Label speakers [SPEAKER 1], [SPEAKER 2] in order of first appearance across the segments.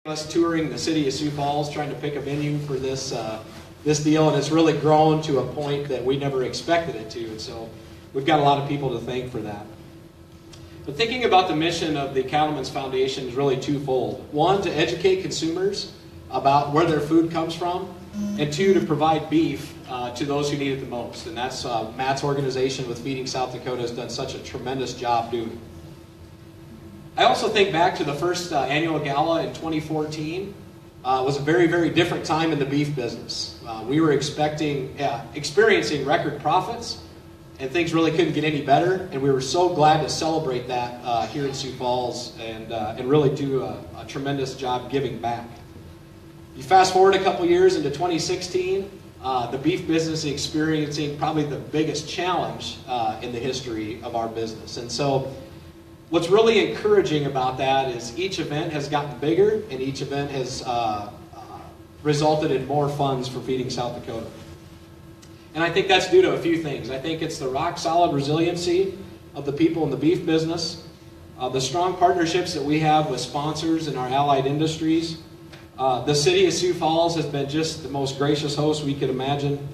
[SPEAKER 1] Us touring the city of Sioux Falls, trying to pick a venue for this this deal, and it's really grown to a point that we never expected it to. And so we've got a lot of people to thank for that. But thinking about the mission of the Cattlemen's Foundation is really twofold. One, to educate consumers about where their food comes from, and two, to provide beef to those who need it the most. And that's Matt's organization with Feeding South Dakota has done such a tremendous job doing. I also think back to the first annual gala in 2014. It was a very, very different time in the beef business. We were experiencing record profits, and things really couldn't get any better. And we were so glad to celebrate that here in Sioux Falls and really do a tremendous job giving back. You fast forward a couple years into 2016, the beef business is experiencing probably the biggest challenge in the history of our business. And so what's really encouraging about that is each event has gotten bigger, and each event has resulted in more funds for Feeding South Dakota. And I think that's due to a few things. I think it's the rock-solid resiliency of the people in the beef business, the strong partnerships that we have with sponsors and our allied industries. The city of Sioux Falls has been just the most gracious host we could imagine,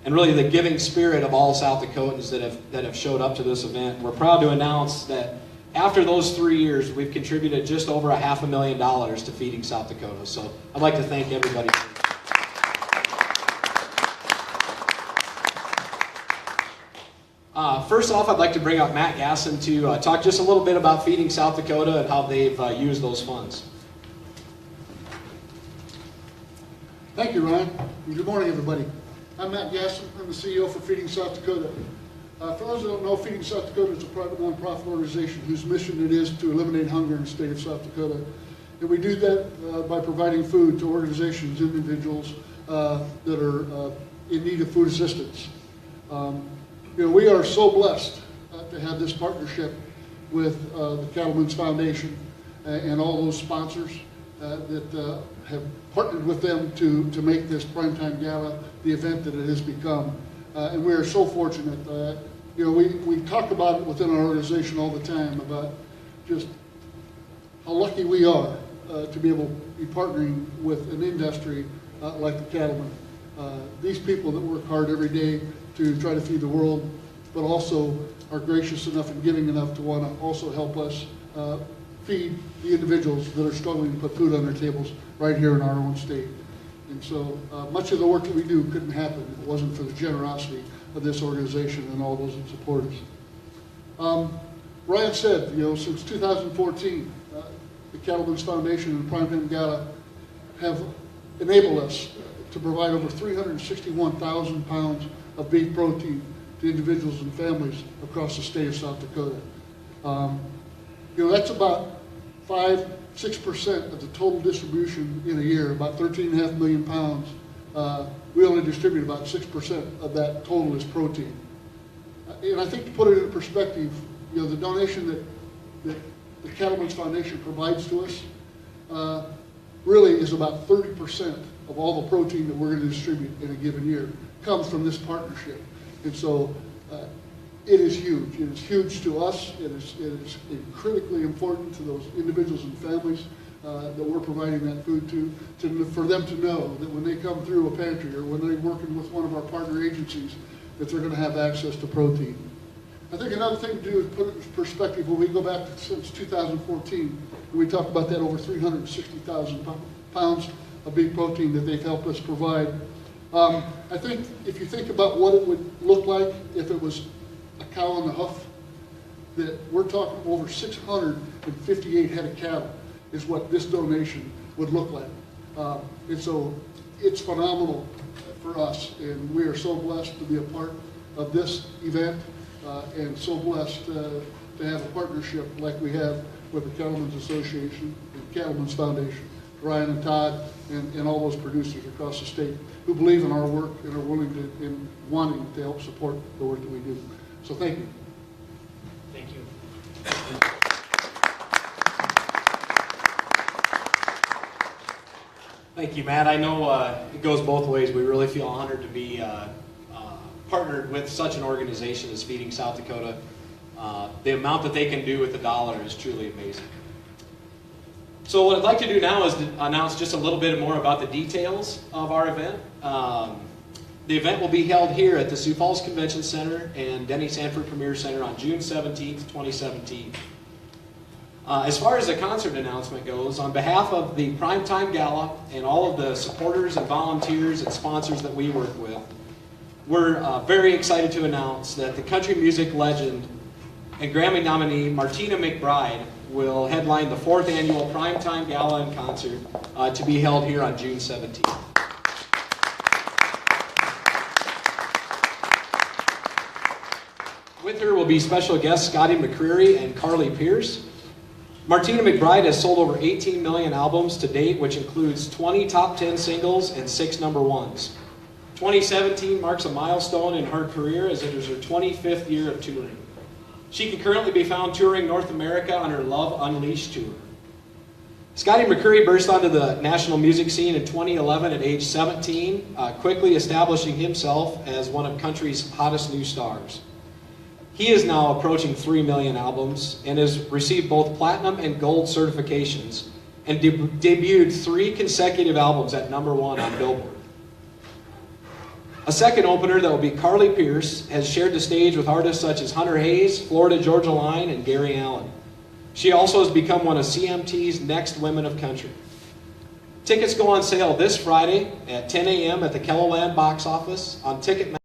[SPEAKER 1] and really the giving spirit of all South Dakotans that have showed up to this event. We're proud to announce that after those 3 years, we've contributed just over $500,000 to Feeding South Dakota. So I'd like to thank everybody. First off, I'd like to bring up Matt Gasson to talk just a little bit about Feeding South Dakota and how they've used those funds.
[SPEAKER 2] Thank you, Ryan. And good morning, everybody. I'm Matt Gasson. I'm the CEO for Feeding South Dakota. For those who don't know, Feeding South Dakota is a private nonprofit organization whose mission it is to eliminate hunger in the state of South Dakota. And we do that by providing food to organizations, individuals that are in need of food assistance. We are so blessed to have this partnership with the Cattlemen's Foundation and all those sponsors that have partnered with them to make this Primetime Gala the event that it has become. And we are so fortunate. We talk about it within our organization all the time about just how lucky we are to be able to be partnering with an industry like the cattlemen. These people that work hard every day to try to feed the world, but also are gracious enough and giving enough to want to also help us feed the individuals that are struggling to put food on their tables right here in our own state. And so much of the work that we do couldn't happen if it wasn't for the generosity of this organization and all those that support us. Ryan said, since 2014, the Cattlemen's Foundation and the Primetime Gala have enabled us to provide over 361,000 pounds of beef protein to individuals and families across the state of South Dakota. That's about 5-6% of the total distribution in a year, about 13.5 million pounds. We only distribute about 6% of that total as protein. And I think to put it in perspective, the donation that the Cattlemen's Foundation provides to us really is about 30% of all the protein that we're going to distribute in a given year comes from this partnership. And so it is huge. It is huge to us. It is critically important to those individuals and families that we're providing that food to for them to know that when they come through a pantry or when they're working with one of our partner agencies, that they're going to have access to protein. I think another thing to do is put it in perspective. When we go back since 2014, and we talk about that over 360,000 pounds of beef protein that they've helped us provide. I think if you think about what it would look like if it was a cow and a hoof, that we're talking over 658 head of cattle is what this donation would look like. And so it's phenomenal for us, and we are so blessed to be a part of this event and so blessed to have a partnership like we have with the Cattlemen's Association and Cattlemen's Foundation, Ryan and Todd and all those producers across the state who believe in our work and are willing to and wanting to help support the work that we do. So thank you.
[SPEAKER 1] Thank you. Thank you, Matt. I know it goes both ways. We really feel honored to be partnered with such an organization as Feeding South Dakota. The amount that they can do with the dollar is truly amazing. So what I'd like to do now is to announce just a little bit more about the details of our event. The event will be held here at the Sioux Falls Convention Center and Denny Sanford Premier Center on June 17th, 2017. As far as the concert announcement goes, on behalf of the Time Gala and all of the supporters and volunteers and sponsors that we work with, we're very excited to announce that the country music legend and Grammy nominee Martina McBride will headline the 4th annual Primetime Gala and Concert to be held here on June 17th. With her will be special guests Scotty McCreery and Carly Pierce. Martina McBride has sold over 18 million albums to date, which includes 20 top 10 singles and 6 number ones. 2017 marks a milestone in her career as it is her 25th year of touring. She can currently be found touring North America on her Love Unleashed tour. Scotty McCreery burst onto the national music scene in 2011 at age 17, quickly establishing himself as one of country's hottest new stars. He is now approaching 3 million albums and has received both platinum and gold certifications and debuted 3 consecutive albums at #1 on Billboard. A second opener that will be Carly Pierce has shared the stage with artists such as Hunter Hayes, Florida Georgia Line, and Gary Allan. She also has become one of CMT's next women of country. Tickets go on sale this Friday at 10 a.m. at the Kelloland box office on Ticketmaster.